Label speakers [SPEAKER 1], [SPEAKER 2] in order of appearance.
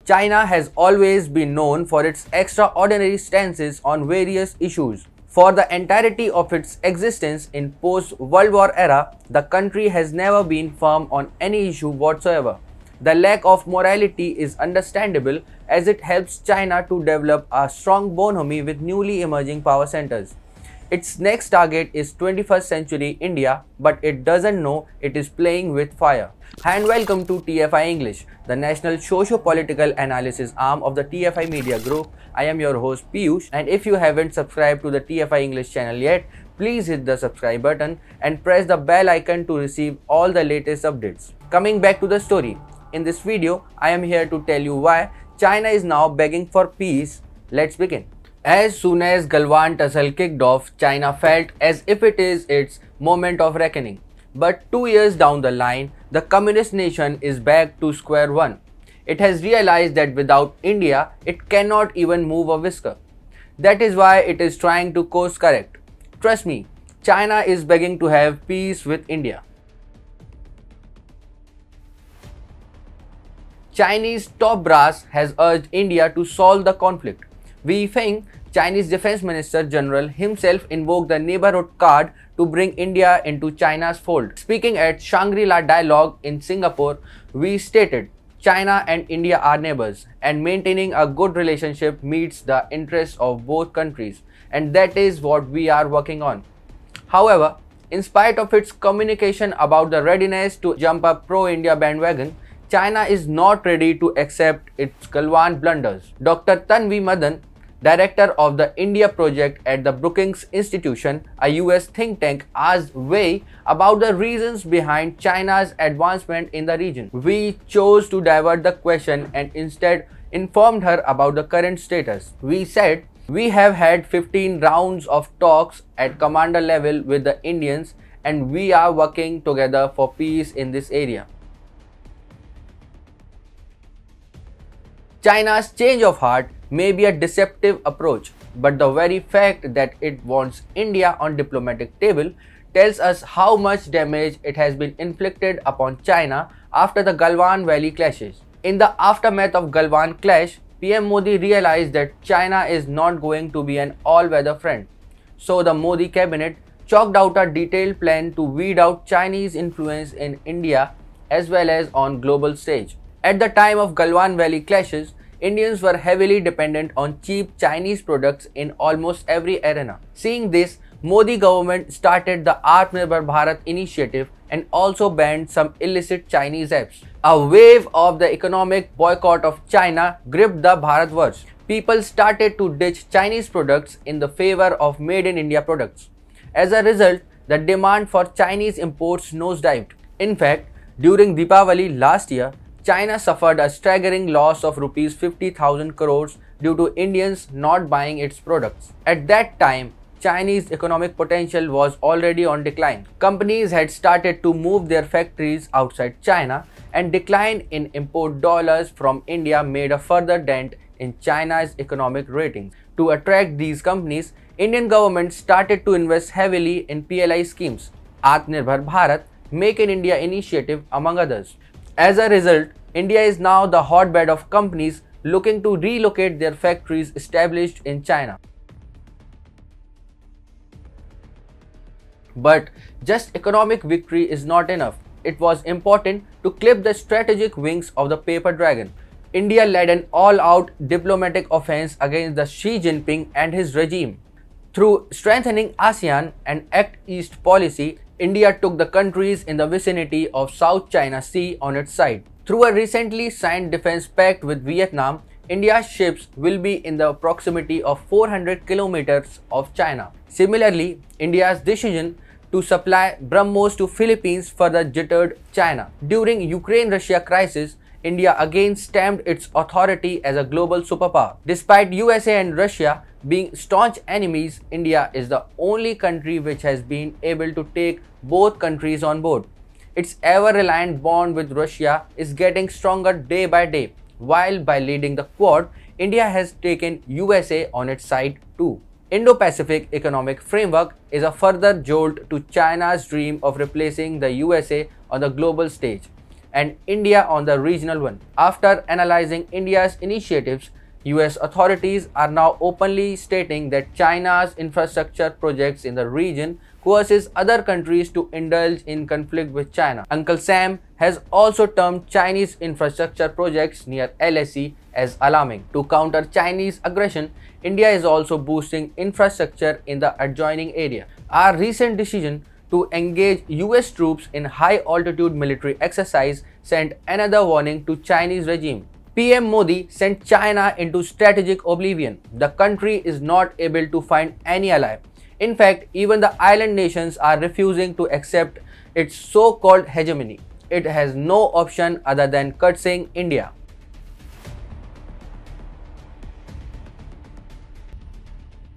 [SPEAKER 1] China has always been known for its extraordinary stances on various issues. For the entirety of its existence in post-World War era, the country has never been firm on any issue whatsoever. The lack of morality is understandable as it helps China to develop a strong bonhomie with newly emerging power centers. Its next target is 21st century India, but it doesn't know it is playing with fire. Hi and welcome to TFI English, the national socio-political analysis arm of the TFI Media Group. I am your host Piyush, and if you haven't subscribed to the TFI English channel yet, please hit the subscribe button and press the bell icon to receive all the latest updates. Coming back to the story, in this video, I am here to tell you why China is now begging for peace. Let's begin. As soon as Galwan tussle kicked off, China felt as if it is its moment of reckoning. But 2 years down the line, the communist nation is back to square one. It has realized that without India, it cannot even move a whisker. That is why it is trying to course correct. Trust me, China is begging to have peace with India. Chinese top brass has urged India to solve the conflict. Wei Feng, Chinese Defense Minister General, himself invoked the neighborhood card to bring India into China's fold. Speaking at Shangri-La Dialogue in Singapore, Wei stated, China and India are neighbors, and maintaining a good relationship meets the interests of both countries, and that is what we are working on. However, in spite of its communication about the readiness to jump up pro-India bandwagon, China is not ready to accept its Galwan blunders. Dr. Tanvi Madan, director of the India project at the Brookings Institution, a US think tank, asked Wei about the reasons behind China's advancement in the region. Wei chose to divert the question and instead informed her about the current status. Wei said, "We have had 15 rounds of talks at commander level with the Indians, and we are working together for peace in this area." China's change of heart may be a deceptive approach, but the very fact that it wants India on diplomatic table tells us how much damage it has been inflicted upon China after the Galwan Valley clashes. In the aftermath of Galwan clash, PM Modi realized that China is not going to be an all-weather friend. So the Modi cabinet chalked out a detailed plan to weed out Chinese influence in India as well as on global stage. At the time of Galwan Valley clashes, Indians were heavily dependent on cheap Chinese products in almost every arena. Seeing this, Modi government started the Atmanirbhar Bharat initiative and also banned some illicit Chinese apps. A wave of the economic boycott of China gripped the Bharatvarsh. People started to ditch Chinese products in the favor of made in India products. As a result, the demand for Chinese imports nosedived. In fact, during Deepavali last year, China suffered a staggering loss of rupees 50,000 crores due to Indians not buying its products. At that time, Chinese economic potential was already on decline. Companies had started to move their factories outside China, and decline in import dollars from India made a further dent in China's economic ratings. To attract these companies, Indian government started to invest heavily in PLI schemes, Atmanirbhar Bharat, Make in India initiative, among others. As a result, India is now the hotbed of companies looking to relocate their factories established in China. But just economic victory is not enough. It was important to clip the strategic wings of the paper dragon. India led an all-out diplomatic offense against the Xi Jinping and his regime. Through strengthening ASEAN and Act East policy, India took the countries in the vicinity of South China Sea on its side. Through a recently signed defense pact with Vietnam, India's ships will be in the proximity of 400 kilometers of China. Similarly, India's decision to supply BrahMos to Philippines further jittered China. During Ukraine-Russia crisis, India again stamped its authority as a global superpower. Despite USA and Russia being staunch enemies, India is the only country which has been able to take both countries on board. Its ever-reliant bond with Russia is getting stronger day by day, while by leading the Quad, India has taken USA on its side too. Indo-Pacific Economic Framework is a further jolt to China's dream of replacing the USA on the global stage. and India on the regional one. After analyzing India's initiatives, US authorities are now openly stating that China's infrastructure projects in the region coerces other countries to indulge in conflict with China. Uncle Sam has also termed Chinese infrastructure projects near LAC as alarming. To counter Chinese aggression, India is also boosting infrastructure in the adjoining area. Our recent decision to engage US troops in high-altitude military exercise sent another warning to Chinese regime. PM Modi sent China into strategic oblivion. The country is not able to find any ally. In fact, even the island nations are refusing to accept its so-called hegemony. It has no option other than cursing India.